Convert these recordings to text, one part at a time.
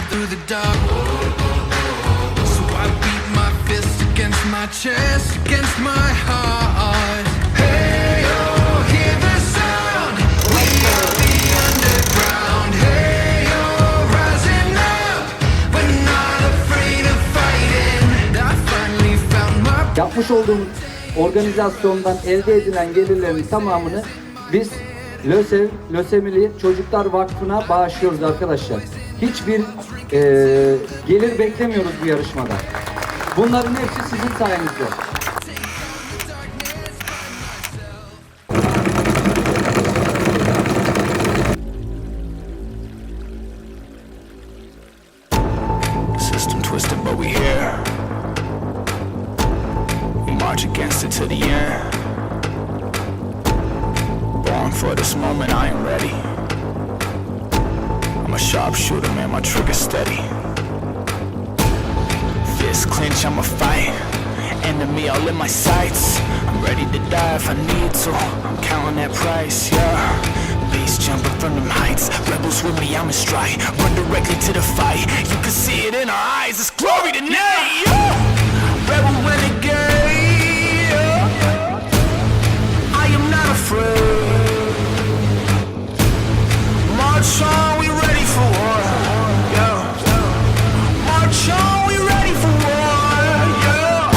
through the dark. So I beat my fist against my chest, against my heart. Hey, oh, hear the sound. We are the underground. Hey, oh, rising up. We're not afraid of fighting. I finally found my... Yapmış olduğum organizasyondan elde edilen gelirlerin tamamını biz Lösemili Çocuklar Vakfı'na bağışlıyoruz arkadaşlar. Hiçbir gelir beklemiyoruz bu yarışmada. Bunların hepsi sizin sayenizde. System twisted, but we here. We march against it to the end. Born for this moment, I am ready. I'm a sharpshooter, man, my trigger steady. Fist clench, I'ma fight. Enemy all in my sights. I'm ready to die if I need to. I'm counting that price, yeah. Beast jumping from them heights. Rebels with me, I'm in stride. Run directly to the fight. You can see it in our eyes. It's glory tonight, yeah. Rebel renegade, yeah. I am not afraid. March on, we ready for war, yeah. March on, we ready for war, yeah.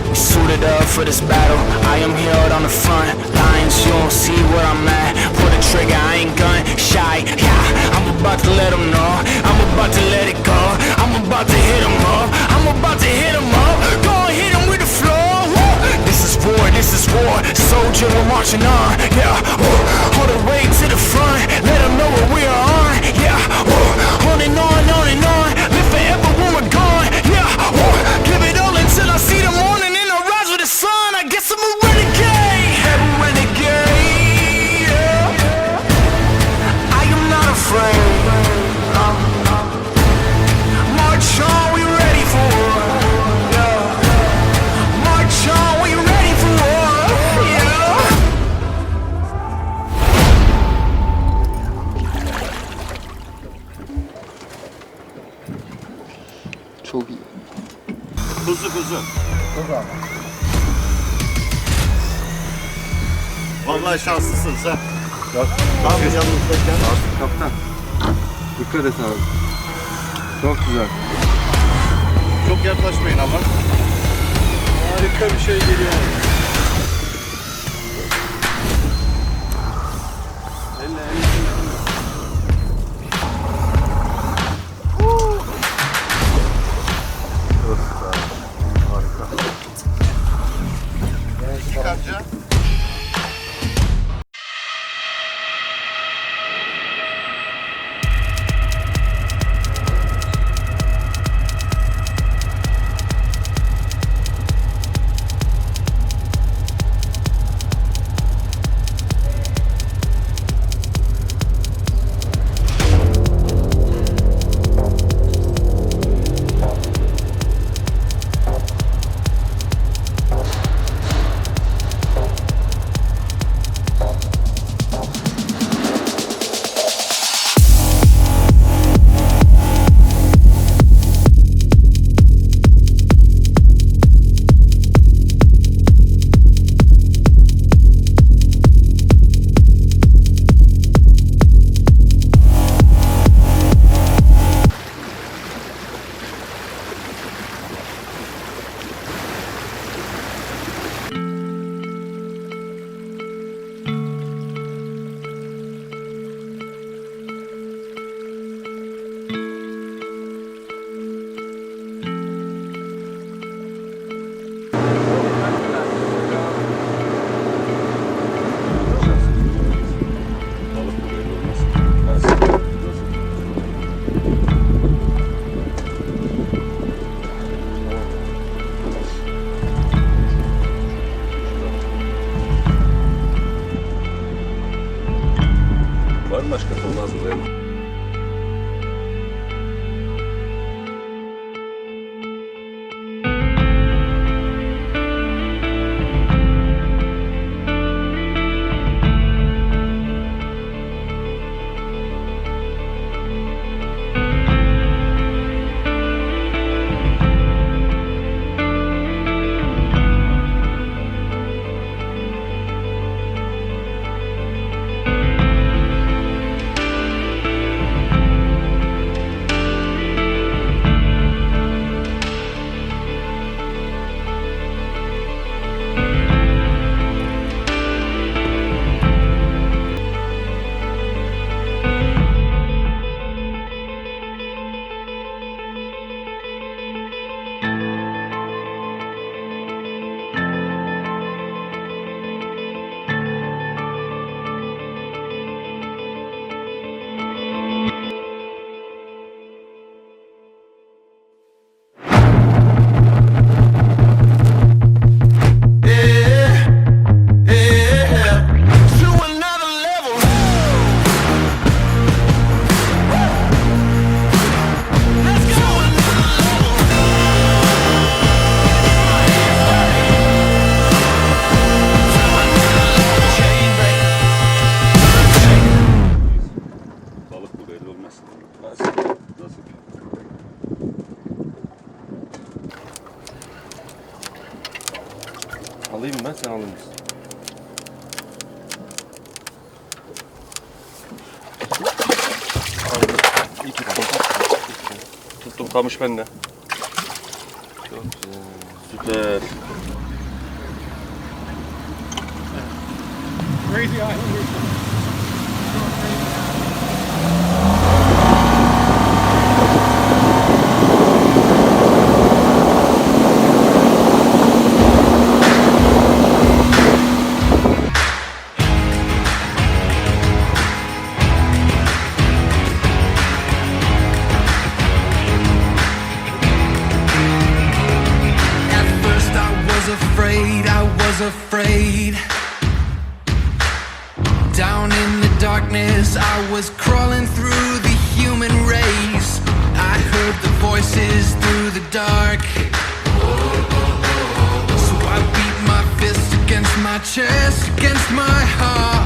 We suited up for this battle. I am held on the front lines. You don't see where I'm at. Pull the trigger, I ain't gun shy, yeah. I'm about to let them know. I'm about to let it go. I'm about to hit them up. I'm about to hit them up. Go and hit them with the floor. Woo. This is war, this is war. Soldier, we're marching on, yeah. Woo. All the way to the front. Let them know what we are on, yeah. Woo. On and on, on and on. Live forever when we're gone, yeah. Woo. Give it all until I see the morning and I rise with the sun. I guess I'm a renegade. Rebel renegade, yeah. I am not afraid. March on, we ready for war, yeah. March on, we ready for war, yeah. Çok iyi. Kuzu. Vallahi şanslısınız ha. Tam yanınızdayken. Kaptan. Dikkat et abi. Çok güzel. Çok yaklaşmayın ama. Harika bir şey geliyor. Dikkatli. Alayım ben, sen alır mısın? Aldım. İyi tuttum. Tuttum, kamış bende. Çok güzel. Süper. Crazy Islanders. Afraid. Down in the darkness, I was crawling through the human race. I heard the voices through the dark. So I beat my fist against my chest, against my heart.